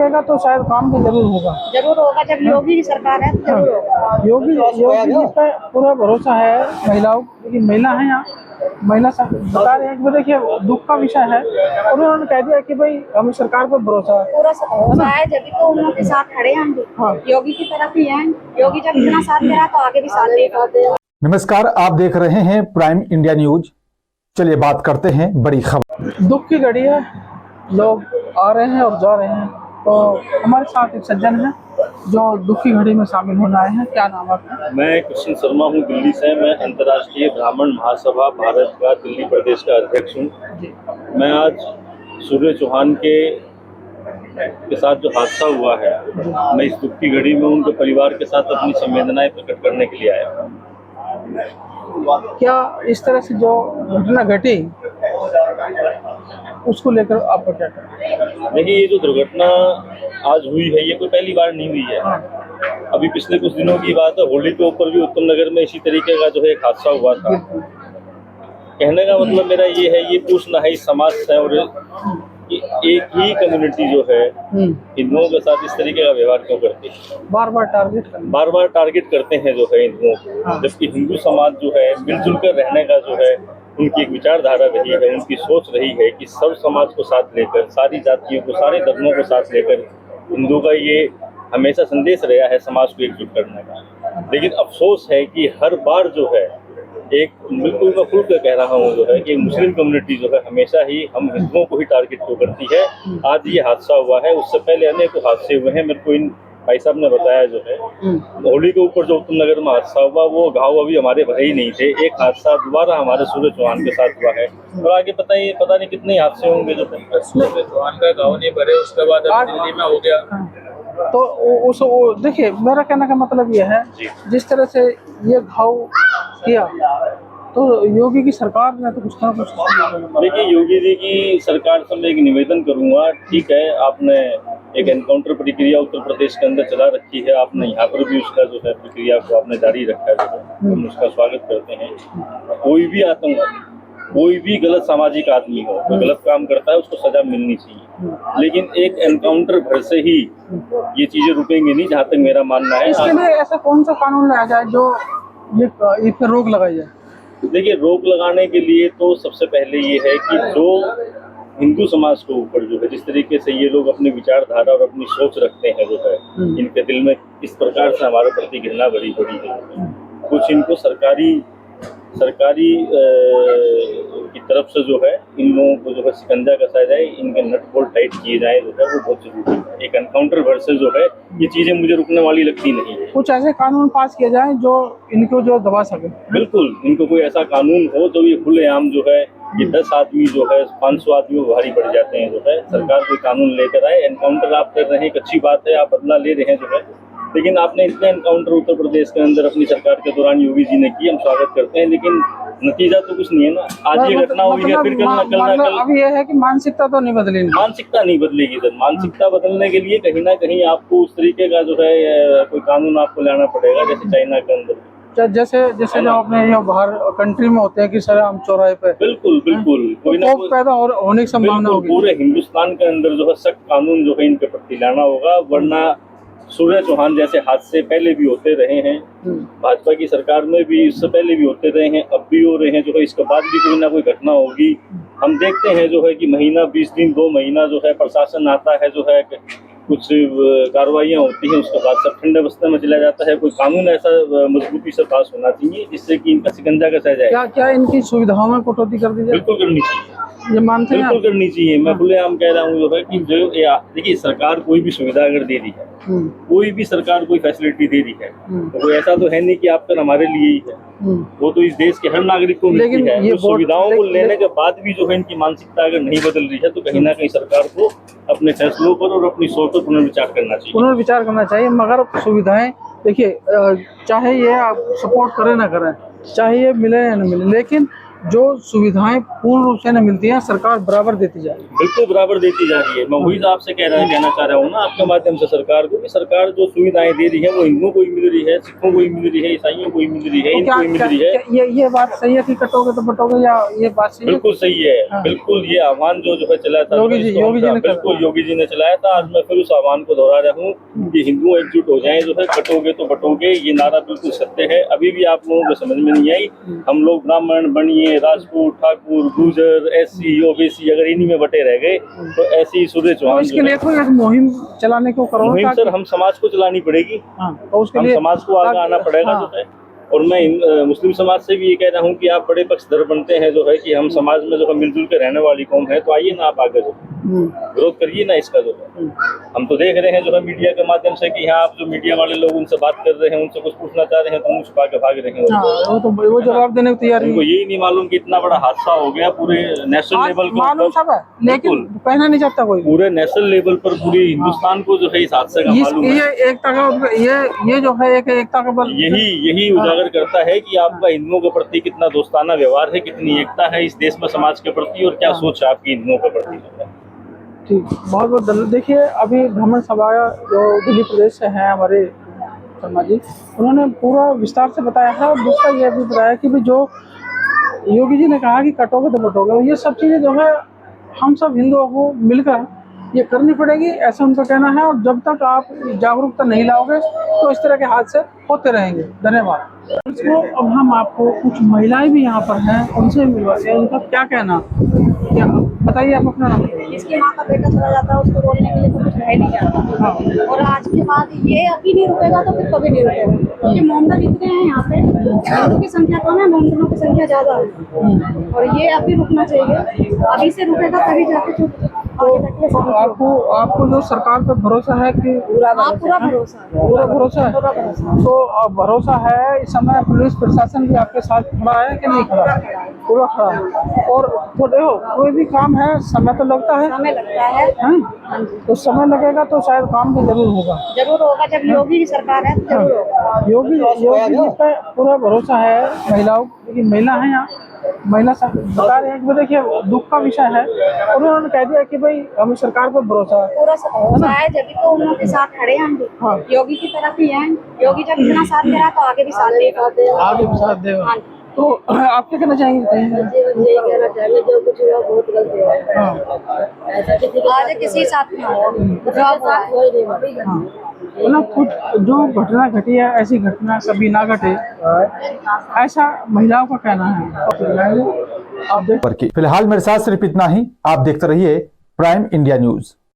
तो शायद काम भी जरूर होगा। जब योगी की सरकार है तो जरूर होगा। योगी जी पे पूरा भरोसा है महिलाओं, लेकिन महिला है यहाँ, महिला बता रहे हैं कि देखिए दुख का विषय है और उन्होंने कह दिया कि भाई हमें सरकार पर भरोसा है। पूरा भरोसा है, जब तो उनके साथ खड़े हैं हम भी। हाँ। योगी की तरफ ही हैं। योगी जब इतना साथ दे रहा तो आगे भी साथ देगा। नमस्कार, आप देख रहे हैं प्राइम इंडिया न्यूज। चलिए बात करते हैं बड़ी खबर। दुख की घड़ी है, लोग आ रहे हैं और जा रहे हैं। तो हमारे साथ एक सज्जन है जो दुख की घड़ी में शामिल होने आए हैं। क्या नाम है आपका? मैं कृष्ण शर्मा हूँ, दिल्ली से। मैं अंतर्राष्ट्रीय ब्राह्मण महासभा भारत का दिल्ली प्रदेश का अध्यक्ष हूँ। मैं आज सूर्य चौहान के साथ जो हादसा हुआ है, मैं इस दुख की घड़ी में उनके परिवार के साथ अपनी संवेदनाएं प्रकट करने के लिए आया हूँ। क्या इस तरह से जो घटना घटी उसको लेकर आपका क्या कहना? देखिए, ये जो दुर्घटना आज हुई है ये कोई पहली बार नहीं हुई है। अभी पिछले कुछ दिनों की बात है, होली के ऊपर भी उत्तम नगर में इसी तरीके का जो है एक हादसा हुआ था। कहने का मतलब मेरा ये है, ये पूछना है इस समाज से और एक ही कम्युनिटी जो है हिंदुओं के साथ इस तरीके का व्यवहार क्यों करती है? बार बार टारगेट करते हैं जो है हिंदुओं को, जबकि हिंदू समाज जो है मिलजुल कर रहने का जो है उनकी एक विचारधारा रही है, उनकी सोच रही है कि सब समाज को साथ लेकर, सारी जातियों को, सारे धर्मों को साथ लेकर हिंदू का ये हमेशा संदेश रहा है समाज को एकजुट करने का। लेकिन अफसोस है कि हर बार जो है एक बिल्कुल मैं खुल कर कह रहा हूँ जो है कि मुस्लिम कम्युनिटी जो है हमेशा ही हम हिंदुओं को ही टारगेट क्यों करती है। आज ये हादसा हुआ है, उससे पहले अनेक हादसे हुए हैं। मेरे को इन भाई साहब ने बताया जो है होली के ऊपर जो उत्तम नगर में हादसा हुआ वो घाव अभी हमारे भरे ही नहीं थे। एक हादसा दोबारा हमारे सूर्य चौहान के साथ हुआ है और आगे पता नहीं कितने हादसे होंगे जो सूर्य चौहान का घाव नहीं भरे, उसके बाद अभी दिल्ली में हो गया। तो उस देखिए मेरा कहने का मतलब ये है, जिस तरह से ये घाव किया तो योगी की सरकार ने तो कुछ ना कुछ। देखिए, योगी जी की सरकार से मैं एक निवेदन करूंगा। ठीक है, आपने एक एनकाउंटर प्रक्रिया उत्तर प्रदेश के अंदर चला रखी है, आपने यहाँ पर भी उसका जो है प्रक्रिया को आपने जारी रखा है, हम उसका स्वागत करते हैं। कोई भी आतंकवादी, कोई भी गलत सामाजिक आदमी हो, कोई गलत काम करता है उसको सजा मिलनी चाहिए, लेकिन एक एनकाउंटर भर से ही ये चीजें रुकेंगी नहीं, जहाँ तक मेरा मानना है। इसके लिए ऐसा कौन सा कानून लाया जाए जो इस पर रोक लगाई जाए? देखिए, रोक लगाने के लिए तो सबसे पहले ये है कि जो हिंदू समाज के ऊपर जो है जिस तरीके से ये लोग अपनी विचारधारा और अपनी सोच रखते हैं जो है, इनके दिल में इस प्रकार से हमारे प्रति घृणा बड़ी बड़ी है। कुछ इनको सरकारी की तरफ से जो है इन लोगों को जो है शिकंजा कसा जाए, इनके नट बोल्ट टाइट किए जाए जो है, वो बहुत जरूरी है। एक एनकाउंटर वर्सेस जो है ये चीजें मुझे रुकने वाली लगती नहीं है। कुछ ऐसे कानून पास किए जाए जो इनको जो दबा सके। बिल्कुल, इनको कोई ऐसा कानून हो जो ये खुलेआम जो है ये 10 आदमी जो है 500 आदमी भारी पड़ जाते हैं जो है, सरकार कोई कानून लेकर आए। एनकाउंटर आप कर रहे हैं, एक अच्छी बात है, आप बदला ले रहे हैं जो है, लेकिन आपने इतने एनकाउंटर उत्तर प्रदेश के अंदर अपनी सरकार के दौरान योगी जी ने की, हम स्वागत करते हैं, लेकिन नतीजा तो कुछ नहीं है ना। आज ये घटना हुई है, फिर कल अब ये है कि मानसिकता तो नहीं बदलेगी। मानसिकता नहीं बदलेगी सर। मानसिकता बदलने के लिए कहीं ना कहीं आपको उस तरीके का जो है कोई कानून आपको लाना पड़ेगा, जैसे चाइना के अंदर जैसे जो अपने यहाँ बाहर कंट्री में होते हैं कि सर हम चौराहे पे। बिल्कुल कोई ना कोई पैदा होने की संभावना होगी। पूरे हिंदुस्तान के अंदर जो है सख्त कानून जो है इनके प्रति लाना होगा, वरना सूर्य चौहान जैसे हादसे पहले भी होते रहे हैं, भाजपा की सरकार में भी इससे पहले भी होते रहे हैं, अब भी हो रहे हैं जो है, इसके बाद भी कोई ना कोई घटना होगी। हम देखते हैं जो है कि महीना 20 दिन 2 महीना जो है प्रशासन आता है जो है, कुछ कार्रवाइयाँ होती हैं, उसके बाद सब ठंडे बस्ते में चला जाता है। कोई कानून ऐसा मजबूती से पास होना चाहिए जिससे कि इनका शिकंजा कसा जाए। क्या इनकी सुविधाओं में कटौती कर दी जाए? बिल्कुल करनी चाहिए, ये मानते हैं? बिल्कुल करनी चाहिए। मैं खुलेआम कह रहा हूँ जो है कि जो देखिए, सरकार कोई भी सुविधा अगर दे रही है, कोई भी सरकार कोई फैसिलिटी दे रही है, तो कोई ऐसा तो है नहीं कि आपका हमारे लिए ही है, वो तो इस देश के हर नागरिक को मिलती है। तो सुविधाओं को लेने के बाद भी जो है इनकी मानसिकता अगर नहीं बदल रही है तो कहीं ना कहीं सरकार को अपने फैसलों पर और अपनी सोच पर पुनर्विचार करना चाहिए। मगर सुविधाएं देखिए, चाहे ये आप सपोर्ट करें ना करें, चाहे ये मिले या न मिले, लेकिन जो सुविधाएं पूर्ण रूप से न मिलती हैं सरकार बराबर देती जाए। बिल्कुल बराबर देती जा रही है। मैं वही आपसे कहना चाह रहा हूँ ना आपके माध्यम से सरकार को, कि सरकार जो सुविधाएं दे रही है वो हिंदुओं को ही मिल रही है, सिखों को ही मिल रही है, ईसाइयों को ही मिल रही है, तो इनको ही मिल रही है। ये बात सही है कि कटोगे तो बटोगे, या ये बात सही है? बिल्कुल सही है। हाँ। बिल्कुल ये आह्वान जो है चला था योगी जी ने बिल्कुल योगी जी ने चलाया था। आज मैं फिर उस आह्वान को दोहरा रहा हूँ कि हिंदू एकजुट हो जाएं, जो है कटोगे तो बटोगे, ये नारा बिल्कुल सत्य है। अभी भी आप लोगों को समझ में नहीं आई, हम लोग ब्राह्मण बनिए, राजपूत, ठाकुर, गुर्जर, एससी, ओबीसी अगर इन्हीं में बटे रह गए तो ऐसे ही सूर्य तो चौहान इसके लिए कोई एक मुहिम चलाने को करो। मुहिम सर हम समाज को चलानी पड़ेगी। हाँ, तो उसके हम लिए समाज को आगे आना पड़ेगा हाँ। जो है। और मैं मुस्लिम समाज से भी ये कह रहा हूँ कि आप बड़े पक्षधर बनते हैं जो है कि हम समाज में जो है मिलजुल के रहने वाली कौम है, तो आइए ना आप आगे जो विरोध करिए ना इसका जो है। हम तो देख रहे हैं जो है मीडिया के माध्यम से कि यहाँ आप जो मीडिया वाले लोग उनसे बात कर रहे हैं, उनसे कुछ पूछना चाह रहे हैं तो मुंह छुपा के भाग रहे हैं। हाँ, वो जवाब देने को तैयार उनको नहीं। यही नहीं मालूम कि इतना बड़ा हादसा हो गया पूरे नेशनल लेवल के मालूम ऊपर, सब है, लेकिन कहना नहीं चाहता कोई। पूरे नेशनल लेवल पर पूरे हिंदुस्तान को जो है इस हादसे का मालूम है। ये एकता का ये जो है एक एकता का बल यही उजागर करता है कि आपका हिंदुओं के प्रति कितना दोस्ताना व्यवहार है, कितनी एकता है इस देश में समाज के प्रति, और क्या सोच है आपकी हिंदुओं के प्रति। ठीक, बहुत बहुत धन्यवाद। देखिए अभी भ्रमण सभा जो दिल्ली प्रदेश से है हमारे शर्मा जी, उन्होंने पूरा विस्तार से बताया है। और दूसरा ये भी बताया कि भी जो योगी जी ने कहा कि कटोगे तो बटोगे, ये सब चीज़ें जो है हम सब हिंदुओं को मिलकर ये करनी पड़ेगी, ऐसा उनका कहना है। और जब तक आप जागरूकता नहीं लाओगे तो इस तरह के हादसे होते रहेंगे। धन्यवाद। तो अब हम आपको कुछ महिलाएं भी यहाँ पर हैं, उनसे मिलवाते हैं, उनका क्या कहना, क्या बताइए आप अपना नाम। जिसकी माँ का बेटा चला जाता है उसको बोलने के लिए तो कुछ रह नहीं जाता। और आज के बाद ये अभी नहीं रुकेगा तो फिर कभी नहीं रुकेगा, क्योंकि मोमडन इतने हैं यहाँ पे, हिंदू की संख्या कम है, मोमडनों की संख्या ज्यादा है। और ये अभी रुकना चाहिए, अभी से रुकेगा तभी जाके आपको जो सरकार पे भरोसा है कि पूरा भरोसा है। तो भरोसा है, इस समय पुलिस प्रशासन भी आपके साथ खड़ा है कि नहीं खड़ा? पूरा खड़ा है। और तो देखो कोई भी काम है समय तो लगता है, समय लगता है। तो समय लगेगा तो शायद काम भी जरूर होगा। जब योगी की सरकार है तो जरूर होगा। योगी जी पे पूरा भरोसा है महिलाओं, क्योंकि महिला है यहाँ, महिला बता रहे हैं कि देखिए दुख का विषय है, और उन्होंने कह दिया कि भाई हमें सरकार पर भरोसा है। पूरा भरोसा है, जब तो उन लोगों के साथ खड़े हैं हम भी। हाँ। योगी की तरफ ही हैं। योगी जब इतना साथ दे रहा तो आगे भी साथ देगा। आगे भी साथ देगा। तो आप क्या कहना चाहेंगे? यही कहना चाहेंगे, जो कुछ हुआ बहुत गलत हुआ। हाँ। आज किसी साथ में हो मतलब कुछ जो घटना घटी है, ऐसी घटना कभी ना घटे, ऐसा महिलाओं का कहना है। आप देख फिलहाल मेरे साथ सिर्फ इतना ही। आप देखते रहिए प्राइम इंडिया न्यूज।